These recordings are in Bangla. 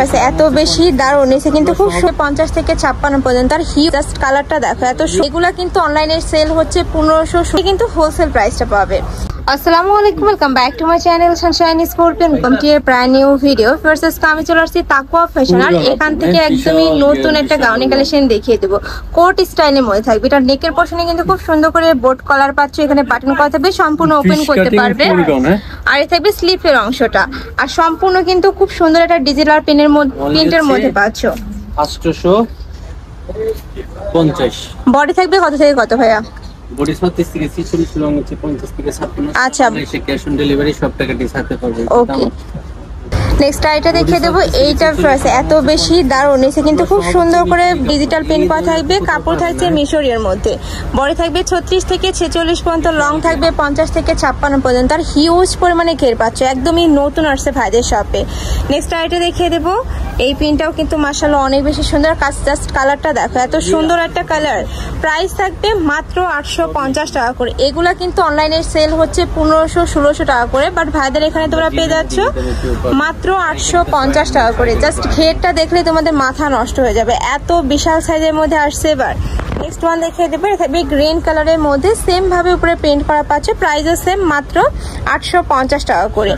ফ্রস এত বেশি দারুণ নিচে কিন্তু খুব 50 থেকে 56 পর্যন্ত। আর জাস্ট কালারটা দেখো এত, এগুলা কিন্তু অনলাইনে সেল হচ্ছে 1500, কিন্তু হোলসেল প্রাইসটা পাবে। আসসালামু আলাইকুম, welcome back to my channel Sunshine scorpion. Welcome to A brand new video. First আমি চলে আসছি তাকওয়া ফ্যাশন, আর এখান থেকে একদমই নতুন একটা গাউনি কালেকশন দেখিয়ে দেবো। কোট স্টাইলের মধ্যে থাকবে। এটা নেকের পশনে কিন্তু খুব সুন্দর করে বোট কলার পাচ্ছ, এখানে বাটন করা থাকবে, সম্পূর্ণ ওপেন করতে পারবে। আর এই থাকবে স্লিপের অংশটা, আর সম্পূর্ণ কিন্তু খুব সুন্দর একটা ডিজিটাল প্রিন্টের মধ্যে পাচ্ছ। 850 বডি থাকবে কত থেকে কত ভাইয়া? বডি 36 থেকে 46, লং হচ্ছে 50 থেকে 56। আচ্ছা, এসে ক্যাশ অন ডেলিভারি সব টাকা দিতে পারবেন। ওকে, নেক্সট আইটা দেখিয়ে দেবো। এইটা ফ্রস এত বেশি দারুণ নিচে কিন্তু খুব সুন্দর করে ডিজিটাল প্রিন্ট করা থাকবে। কাপড় থাকছে মিশরীয় মধ্যে। বডি থাকবে 36 থেকে 46 পর্যন্ত, লং থাকবে 50 থেকে 56 পর্যন্ত। আর হিউজ পরিমাণে ঘের পাচ্ছ, একদমই নতুন আসছে ভাইদের শপে। নেক্সট আইটা দেখিয়ে দেবো। এই প্রিন্টটাও কিন্তু মাশাআল্লাহ অনেক বেশি সুন্দর। জাস্ট কালারটা দেখো এত সুন্দর একটা কালার। প্রাইস থাকবে মাত্র 850 টাকা করে। এগুলা কিন্তু অনলাইনে সেল হচ্ছে 1500-1600 টাকা করে, বাট ভাইদের এখানে তোমরা পেয়ে যাচ্ছ মাত্র 850 টাকা করে। জাস্ট ঘেরটা দেখলে তোমাদের মাথা নষ্ট হয়ে যাবে, এত বিশাল সাইজের মধ্যে আসছে। এবার নেক্সট ওয়ান দেখিয়ে দেবো। এটা থাকবে গ্রিন কালারের মধ্যে, সেম ভাবে উপরে প্রিন্ট করা পাচ্ছে। প্রাইসও সেম, মাত্র 850 টাকা করে।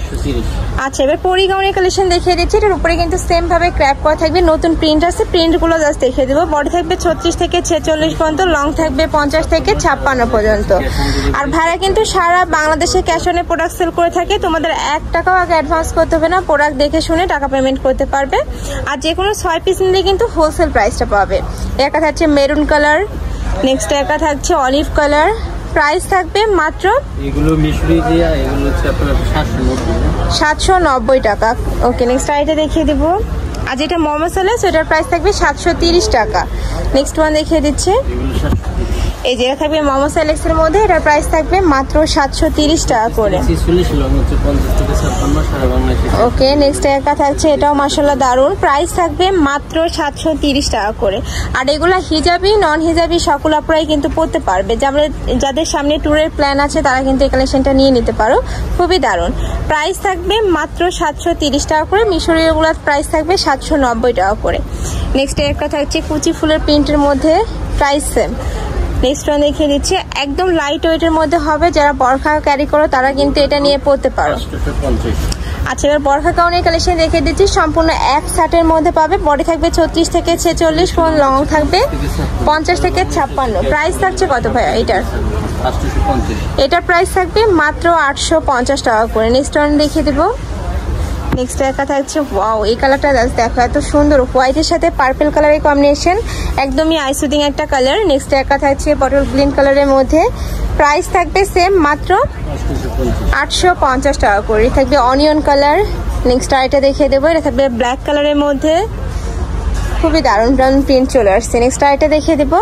আচ্ছা, এবার পরি গাউনি কালেকশন দেখিয়ে দিচ্ছি। এটার উপরে কিন্তু সেম ভাবে ক্র্যাপ করা থাকবে, নতুন প্রিন্ট আছে। প্রিন্টগুলো জাস্ট দেখিয়ে দেবো। বডি থাকবে 36 থেকে 46 পর্যন্ত, লং থাকবে 50 থেকে 56 পর্যন্ত। আর ভাড়া কিন্তু সারা বাংলাদেশে ক্যাশ অনে প্রোডাক্ট সেল করে থাকে। তোমাদের 1 টাকাও আগে অ্যাডভান্স করতে হবে না, প্রোডাক্ট দেখে শুনে টাকা পেমেন্ট করতে পারবে। আর যে কোনো 6 পিস নিলে কিন্তু হোলসেল প্রাইসটা পাবে। একটা থাকছে মেরুন কালার, নেক্সট একটা থাকছে অলিভ কালার। প্রাইস থাকবে মাত্র এগুলো মিশরি দিয়া, এগুলো হচ্ছে আপনার 790 টাকা। ওকে, নেক্সট আইটা দেখিয়ে দেবো। আর যেটা মোমো সালে সেটার প্রাইস থাকবে 730 টাকা। নেক্সট ওয়ান দেখিয়ে দিচ্ছে। এই যেটা থাকবে মোমো সেলেক্সের মধ্যে, এটার প্রাইস থাকবে মাত্র 730 টাকা করে। ওকে, নেক্সট একটা থাকছে, এটাও মাশাআল্লাহ দারুন। প্রাইস থাকবে মাত্র 730 টাকা করে। আর এগুলা হিজাবি নন হিজাবি সকল আপনারাই কিন্তু পড়তে পারবে। যাদের সামনে ট্যুরের প্ল্যান আছে তারা কিন্তু এই কালেকশনটা নিয়ে নিতে পারো, খুবই দারুন। প্রাইস থাকবে মাত্র 730 টাকা করে। মিশরীয়গুলোর প্রাইস থাকবে 790 টাকা করে। নেক্সট একটা থাকছে কুচি ফুলের প্রিন্টের মধ্যে, প্রাইস সেম। নেক্সট ওয়ান দেখিয়ে দিচ্ছি, একদম লাইট ওয়েটের মধ্যে হবে। যারা বরখা ক্যারি করো তারা কিন্তু এটা নিয়ে পড়তে পারো। আচ্ছা, এবার বরখা গাউনের কালেকশন দেখিয়ে দিচ্ছি। সম্পূর্ণ এক শার্টের মধ্যে পাবে। বডি থাকবে 36 থেকে 46, লং থাকবে 50 থেকে 56। প্রাইস থাকছে কত ভাইয়া এটার? এটার প্রাইস থাকবে মাত্র 850 টাকা করে। নেক্সট ওয়ান দেখিয়ে দেবো। নেক্সট একটা থাকছে, ওয়াও, এই কালারটা দেখো এত সুন্দর, হোয়াইটের সাথে পার্পল কালারের কম্বিনেশন, একদমই আইসুদিং একটা কালার। নেক্সট একটা থাকছে বটল গ্রিন কালারের মধ্যে। প্রাইস থাকবে সেম, মাত্র 850 টাকা করে। থাকবে অনিয়ন কালার। নেক্সট আইটা দেখিয়ে দেবো। এটা থাকবে ব্ল্যাক কালারের মধ্যে, খুবই দারুণ দারুণ প্রিন্ট চলে আসছে। নেক্সট আইটা দেখিয়ে দেবো।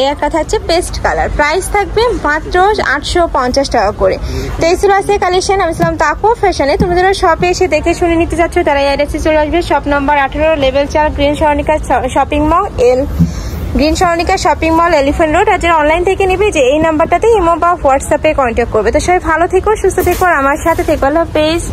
এই একটা থাকছে পেস্ট কালার। প্রাইস থাকবে মাত্র 850 টাকা করে। তো এই ছিল আজকে কালেকশন। আমি ছিলাম তাকওয়া ফ্যাশনে। তুমি যারা শপে এসে দেখে শুনে নিতে চাচ্ছ তারা এই অ্যাড্রেসে চলে আসবে। শপ নম্বর 18, লেভেল 4, গ্রিন সরণিকা শপিং মল, এলিফ্যান্ট রোড। আর যারা অনলাইন থেকে নেবে যে এই নাম্বারটাতে ইমো বা হোয়াটসঅ্যাপে কন্ট্যাক্ট করবে। তো সবাই ভালো থেকো, সুস্থ থেকো, আর আমার সাথে থেকো। আল্লাহ হাফেজ।